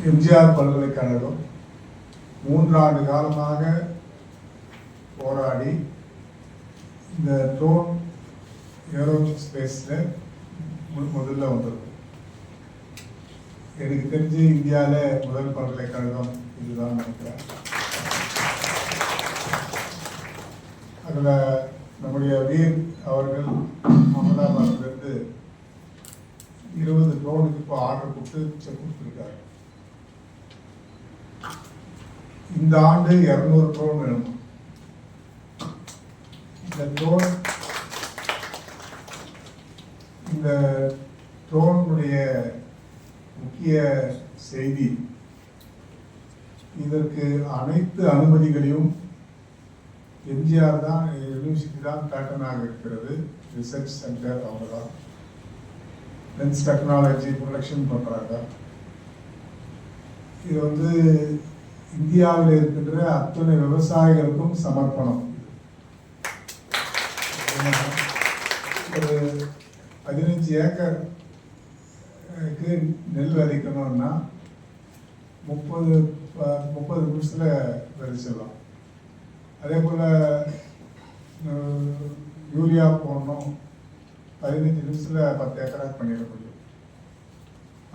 எம்ஜிஆர் பல்கலைக்கழகம் 3 ஆண்டு காலமாக போராடி இந்த ட்ரோன் ஏரோஸ்பேஸில் முதல்ல வந்திருக்கும். எனக்கு தெரிஞ்சு இந்தியாவில் முதல் பல்கலைக்கழகம் இதுதான் நினைக்கிறேன். அதில் நம்முடைய வீர் அவர்கள் அகமதாபாத்திலிருந்து 20 ட்ரோனுக்கு இப்போ ஆர்டர் கொடுத்து செக் கொடுத்துருக்காரு. இந்த ஆண்டு 200 ட்ரோன் வேணும். இந்த ட்ரோனுடைய முக்கிய செய்தி, இதற்கு அனைத்து அனுமதிகளையும் எம்ஜிஆர் தான், யூனிவர்சிட்டி தான் பேட்டர்னாக இருக்கிறது. ரிசர்ச் சென்டர் அவங்க தான் லென்ஸ் டெக்னாலஜி ப்ரொடக்ஷன் பண்ணுறாங்க. இது இந்தியாவில் இருக்கின்ற அத்தனை விவசாயிகளுக்கும் சமர்ப்பணம். ஒரு 15 ஏக்கருக்கு நெல் விதைக்கணும்னா 30 நிமிஷத்தில் விதைச்சிடலாம். அதே போல் யூரியா போடணும், 15 நிமிஷத்தில் 10 ஏக்கராக பண்ணிட முடியும்.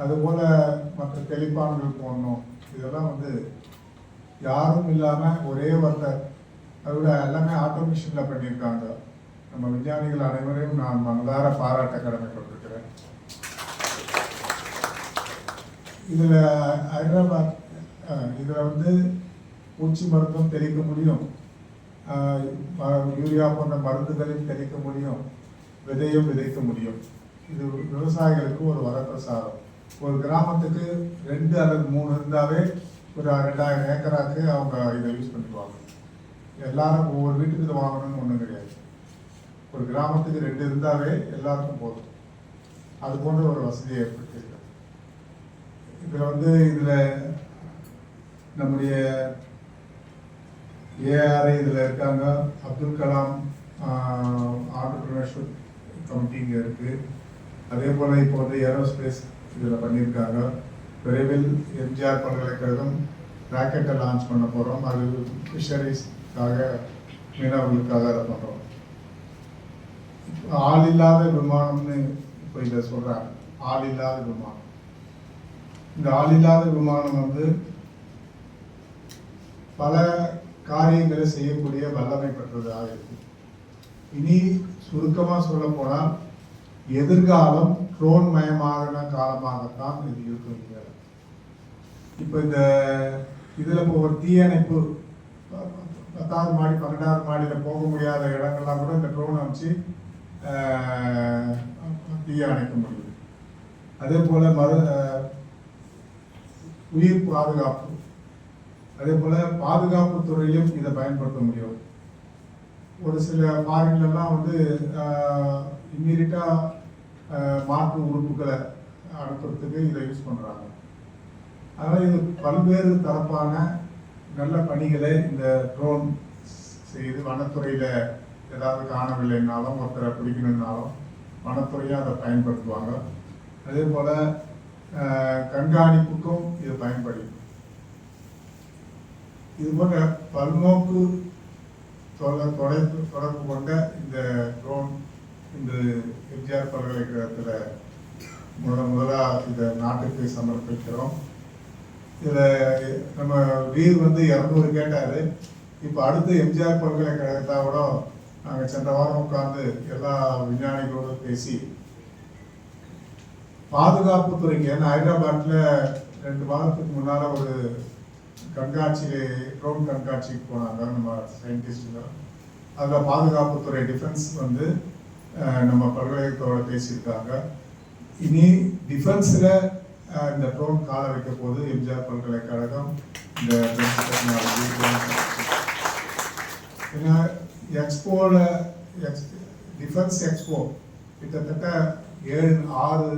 அதுபோல் மற்ற தெளிப்பான்கள் போடணும், இதெல்லாம் யாரும் இல்லாமல் ஒரே ஒருத்தர், அதோட எல்லாமே ஆட்டோமேஷனில் பண்ணியிருக்காங்க. நம்ம விஞ்ஞானிகள் அனைவரையும் நான் மனதார பாராட்ட கடமைப்பட்டிருக்கிறேன். இதில் ஹைதராபாத் இதில் பூச்சி மருந்தும் தெளிக்க முடியும், யூரியா போன்ற மருந்துகளையும் தெளிக்க முடியும், விதையும் விதைக்க முடியும். இது விவசாயிகளுக்கு ஒரு வரப்பிரசாதம். ஒரு கிராமத்துக்கு 2 அல்லது 3 இருந்தாவே ஒரு 2000 ஏக்கராக்கு அவங்க இதை யூஸ் பண்ணிக்குவாங்க. எல்லாரும் ஒவ்வொரு வீட்டுக்கு இதை வாங்கணும்னு ஒன்றும் கிடையாது. ஒரு கிராமத்துக்கு 2 இருந்தாவே எல்லாருக்கும் போதும். அது போன்ற ஒரு வசதியை ஏற்படுத்தியிருக்காங்க. இதில் நம்முடைய ஏஆர்ஐ இதில் இருக்காங்க, அப்துல் கலாம் ஆண்டர்பிரினர்ஷிப் கமிட்டி இங்கே இருக்குது. அதே போல் இப்போ ஏரோஸ்பேஸ் இதில் பண்ணியிருக்காங்க. விரைவில் எம்ஜிஆர் பல்கலைக்கழகம் ராக்கெட்டை லான்ச் பண்ண போகிறோம். அது ஃபிஷரிஸ்க்காக, மீனவர்களுக்காக அதை பண்ணுறோம். ஆள் இல்லாத விமானம்னு இப்போ இதை சொல்கிறாங்க. ஆள் இல்லாத விமானம், இந்த ஆள் இல்லாத விமானம் பல காரியங்களை செய்யக்கூடிய வல்லமை பெற்றதாக இருக்கு. இனி சுருக்கமாக சொல்ல போனால் எதிர்காலம் ட்ரோன் மயமான காலமாகத்தான் இது இருக்கும். இப்போ இதில் இப்போ ஒரு தீயணைப்பு 10வது மாடி 12வது மாடியில் போக முடியாத இடங்கள்லாம் கூட இந்த ட்ரோனை வச்சு தீய அணைக்க முடியும். அதே போல் உயிர் பாதுகாப்பு, அதே போல் பாதுகாப்பு துறையிலும் இதை பயன்படுத்த முடியும். ஒரு சில ஃபாரின்லாம் இம்மீடியட்டாக மாற்று உறுப்புகளை அனுப்புறதுக்கு இதை யூஸ் பண்ணுறாங்க. அதனால் இது பல்வேறு தரப்பான நல்ல பணிகளை இந்த ட்ரோன் செய்து வனத்துறையில் ஏதாவது காணவில்லைன்னாலும், ஒருத்தரை பிடிக்கணுன்னாலும் வனத்துறையாக அதை பயன்படுத்துவாங்க. அதே போல் கண்காணிப்புக்கும் இது பயன்படும். இது போன்ற பல்நோக்கு தொடர்பு கொண்ட இந்த ட்ரோன் இந்த எம்ஜிஆர் பல்கலைக்கழகத்தில் முதலாக இந்த நாட்டுக்கு சமர்ப்பிக்கிறோம். இதில் நம்ம வீர் 200 கேட்டார். இப்போ அடுத்து எம்ஜிஆர் பல்கலைக்கழகத்தோட நாங்கள் சென்ற வாரம் உட்கார்ந்து எல்லா விஞ்ஞானிகளோடு பேசி பாதுகாப்பு துறைக்கு, ஏன்னா ஹைதராபாத்தில் 2 வாரத்துக்கு முன்னால் ஒரு ட்ரோன் கண்காட்சிக்கு போனாங்க நம்ம சயின்டிஸ்டுங்க. அதில் பாதுகாப்புத்துறை டிஃபென்ஸ் நம்ம பல்கலைக்கழகத்தோட பேசியிருக்காங்க. இனி டிஃபென்ஸில் இந்த ட்ரோன் கால வைக்க போது எம்ஜிஆர் பல்கலைக்கழகம் இந்த டெக்னாலஜி டிஃபென்ஸ் எக்ஸ்போ கிட்டத்தட்ட 6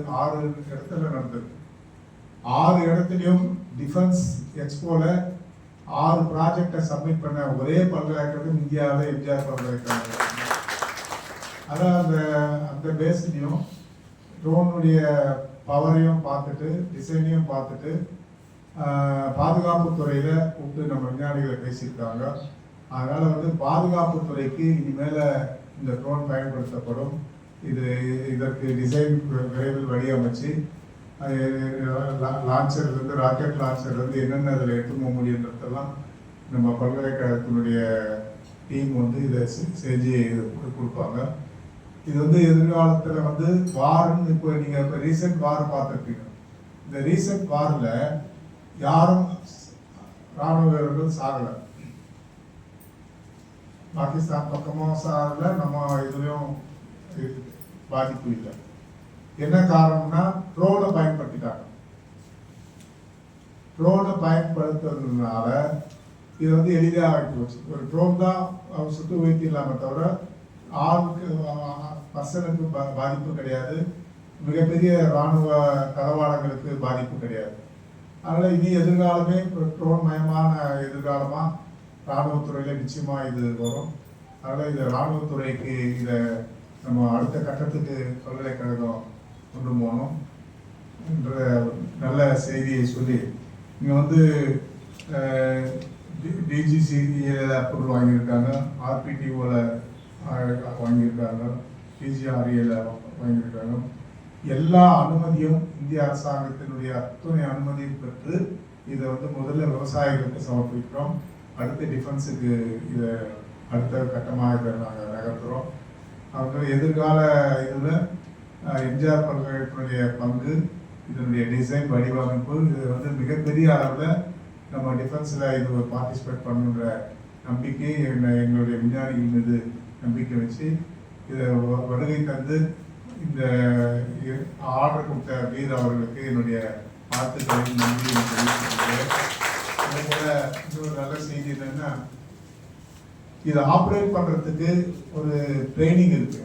இடத்துல நடந்தது. 6 இடத்துலையும் டிஃபென்ஸ் எக்ஸ்போவில் 6 ப்ராஜெக்டை சப்மிட் பண்ண ஒரே பல்கலைக்கழகம் இந்தியாவில் எம்ஜிஆர் பல்கலைக்கழகம். அதான் அந்த பேஸ்லையும் ட்ரோனுடைய பவரையும் பார்த்துட்டு, டிசைனையும் பார்த்துட்டு பாதுகாப்புத்துறையில் கூப்பிட்டு நம்ம விஞ்ஞானிகளை பேசியிருக்காங்க. அதனால் வந்து பாதுகாப்புத்துறைக்கு இனிமேல் இந்த ட்ரோன் பயன்படுத்தப்படும். இதற்கு டிசைன் விரைவில் வடிவமைச்சு லான்ச்சர்லேருந்து ராக்கெட் லான்ச்சர்லேருந்து என்னென்ன அதில் எடுத்து போக முடியுன்றதெல்லாம் நம்ம பல்கலைக்கழகத்தினுடைய டீம் வந்து இதை செஞ்சு கொடுப்பாங்க. இது வந்து எதிர்காலத்தில் வந்து வார்னு இப்போ நீங்கள் இப்போ ரீசெண்ட் வார் பார்த்துருப்பீங்க. இந்த ரீசெண்ட் வாரில் யாரும் ராணுவ வீரர்கள் சாகலை. பாகிஸ்தான் பக்கமும் சாகலை, நம்ம இதுலேயும் பாதிப்பு இல்லை. என்ன காரணம்னா ட்ரோனை பயன்படுத்திட்டாங்க. ட்ரோனை பயன்படுத்துறதுனால இது வந்து எளிதாக ஆகி போச்சு. ஒரு ட்ரோன் தான் சுட்டு வீழ்த்திடலாமே தவிர ஆளுக்கு பர்சனுக்கு பாதிப்பு கிடையாது, மிகப்பெரிய இராணுவ தளவாடங்களுக்கு பாதிப்பு கிடையாது. அதனால் இனி எதிர்காலமே ட்ரோன் மயமான எதிர்காலமாக இராணுவத்துறையில் நிச்சயமாக இது வரும். அதனால் இது இராணுவத்துறைக்கு இதை நம்ம அடுத்த கட்டத்துக்கு பல்கலைக்கழகம் கொண்டு போகணும் என்ற நல்ல செய்தியை சொல்லி இங்கே வந்து டிஜிசிஏல அப்ரூவல் வாங்கியிருக்காங்க, ஆர்பிடிஓவில் வாங்கியிருக்காங்க, பிஜிஆர்ஏல வாங்கியிருக்காங்க. எல்லா அனுமதியும் இந்திய அரசாங்கத்தினுடைய அத்துணை அனுமதியும் பெற்று இதை வந்து முதல்ல விவசாயிகளுக்கு சமர்ப்பிக்கிறோம். அடுத்து டிஃபென்ஸுக்கு இதை அடுத்த கட்டமாக இதை நாங்கள் நகர்த்துகிறோம். அவங்க எதிர்கால இதில் எம்ஜிஆர் பல்கலைக்கழகத்தினுடைய பங்கு, இதனுடைய டிசைன் வடிவமைப்பு, இது வந்து மிகப்பெரிய அளவில் நம்ம டிஃபென்ஸில் இது பார்ட்டிசிபேட் பண்ணுன்ற நம்பிக்கை எங்களுடைய விஞ்ஞானிகள் மீது நம்பிக்கை வச்சு இதை வருகை தந்து இந்த ஆர்டர் கொடுத்த வீர் அவர்களுக்கு என்னுடைய வாழ்த்துக்களையும் நன்றியும் தெரிவித்துள்ளேன். அதே போல இன்னொரு நல்ல செய்தி என்னன்னா, இதை ஆப்ரேட் பண்ணுறதுக்கு ஒரு ட்ரைனிங் இருக்கு.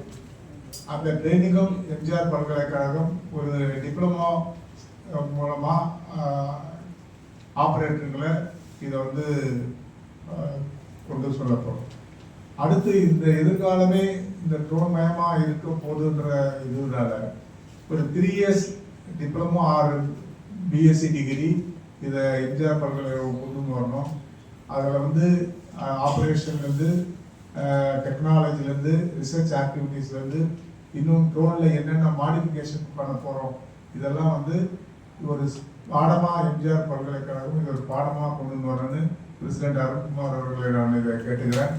அந்த ட்ரைனிங்கும் எம்ஜிஆர் பல்கலைக்கழகம் ஒரு டிப்ளமோ மூலமாக ஆப்ரேட்டர்களை இதை வந்து கொண்டு சொல்லப்படும். அடுத்து இந்த எதிர்காலமே இந்த ட்ரோன் மயமாக இருக்க போதுன்ற இதனால ஒரு 3 years diploma R BSc degree இதை எம்ஜிஆர் பல்கலைக்கழகம் கொண்டு வரணும். அதில் வந்து ஆப்ரேஷன்லேருந்து டெக்னாலஜிலேருந்து ரிசர்ச் ஆக்டிவிட்டீஸ்லேருந்து இன்னும் ட்ரோனில் என்னென்ன மாடிஃபிகேஷன் பண்ண போகிறோம் இதெல்லாம் வந்து ஒரு பாடமாக எம்ஜிஆர் பல்கலைக்கழகம் இது ஒரு பாடமாக கொண்டு வரணும்னு பிரசிடென்ட் அருண்குமார் அவர்களை நான் இதை கேட்டுக்கிறேன்.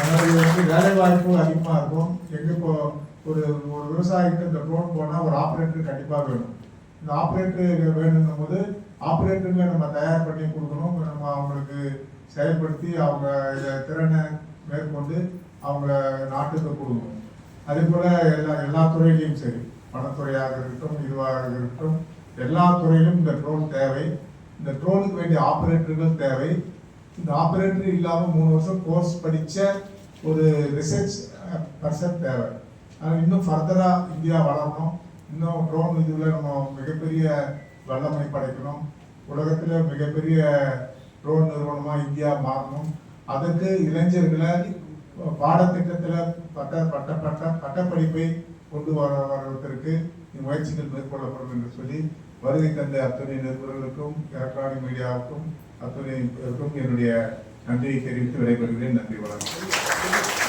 அதாவது வந்து வேலை வாய்ப்பு அதிகமாக இருக்கும். எங்கே இப்போ ஒரு விவசாயிக்கு இந்த ட்ரோன் போனால் ஒரு ஆப்ரேட்டர் கண்டிப்பாக வேணும். இந்த ஆப்ரேட்டர் வேணுங்கும் போது ஆப்ரேட்டர்களை நம்ம தயார் பண்ணி கொடுக்கணும். நம்ம அவங்களுக்கு செயல்படுத்தி அவங்க இதை திறனை மேற்கொண்டு அவங்க நாட்டுக்கு கொடுக்கணும். அதே போல் எல்லா துறையிலையும் சரி, பணத்துறையாக இருக்கட்டும், இதுவாக இருக்கட்டும், எல்லா துறையிலும் இந்த ட்ரோன் தேவை. இந்த ட்ரோனுக்கு வேண்டிய ஆப்ரேட்டர்கள் தேவை. இந்த ஆப்ரேட்டர் இல்லாமல் 3 வருஷம் கோர்ஸ் படித்த ஒரு ரிசர்ச் பர்சன் தேவை. ஆனால் இன்னும் ஃபர்தராக இந்தியா வளரணும். இன்னும் ட்ரோன் இதில் நம்ம மிகப்பெரிய வல்லமை படைக்கணும். உலகத்தில் மிகப்பெரிய ட்ரோன் நிறுவனமாக இந்தியா மாறணும். அதுக்கு இளைஞர்களை பாடத்திட்டத்தில் பட்டப்படிப்பை கொண்டு வருவதற்கு முயற்சிகள் மேற்கொள்ளப்படும் என்று சொல்லி வருகை தந்த அத்துணை நிருபர்களுக்கும் எலக்ட்ரானிக் மீடியாவுக்கும் அத்துணை என்னுடைய நன்றியை தெரிவித்து விடைபெறுகிறேன். நன்றி, வணக்கம்.